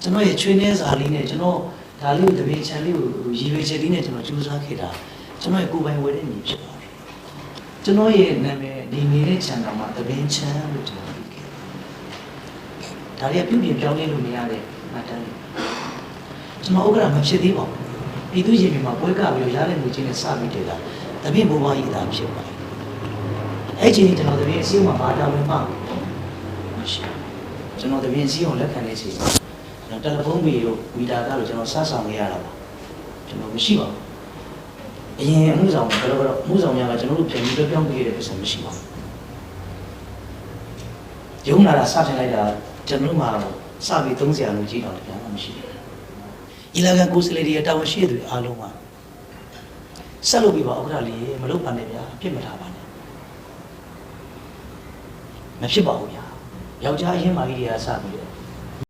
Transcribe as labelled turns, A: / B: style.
A: ကျွန်တော်ရဲ့ချွေးနှဲစာလေးနဲ့ကျွန်တော်ဒါလေးကိုတပည့်ချန်လေးကိုရည်ရွယ်ချက်လေးနဲ့ကျွန်တော်ကြိုးစားခဲ့တာကျွန်တော်ရဲ့ကိုယ်ပိုင်ဝယ်တဲ့ညီဖြစ်ပါတယ်ကျွန်တော်ရဲ့နာမည်ဒီနေတဲ့ချန်တော်မှာတပည့်ချန်လို့ကျွန်တော်ပြောခဲ့ဒါလေးပြုပြင်ပြောင်းလဲလို့မရတဲ့မှတ်တမ်းလေးကျွန်တော်ဥက္ကဋ္ဌမဖြစ်သေးပါဘူးပြည်သူ့ရင်ပြင်မှာပွဲကပြီးတော့ရတဲ့ငွေချင်းနဲ့စပြီးတည်တာတပည့်ဘိုးဘွားကြီးသာဖြစ်ပါတယ်အဲ့ချိန်ကျွန်တော်တပည့်အစည်းအဝေးမှာတာဝန်မှမရှိကျွန်တော်တပည့်အစည်းအဝေးလက်ခံတဲ့အချိန်မှာတယ်လီဖုန်းပြီးတော့မီတာကတော့ကျွန်တော်စဆောင်ခဲ့ရတာပါကျွန်တော်မရှိပါဘူးအရင်အမှုဆောင်ဘယ်လိုအမှုဆောင်များကကျွန်တော်တို့ပြန်ပြီးပြောင်းပေးရတဲ့ပုံစံမရှိပါဘူးရုံးလာတာစတင်လိုက်တာကျွန်တော်မှာစပြီး30ရာလို့ကြီးတော့တရားမှမရှိဘူးအီလာကန်ကိုစလေဒီတာဝန်ရှိတဲ့အားလုံးကဆက်လုပ်ပြီးပါဥက္ကဋ္ဌလေးမလုပ်ပါနဲ့ဗျာအပြစ်မထားပါနဲ့မဖြစ်ပါဘူးဗျာယောက်ျားအရင်မာကြီးတွေကစပြီး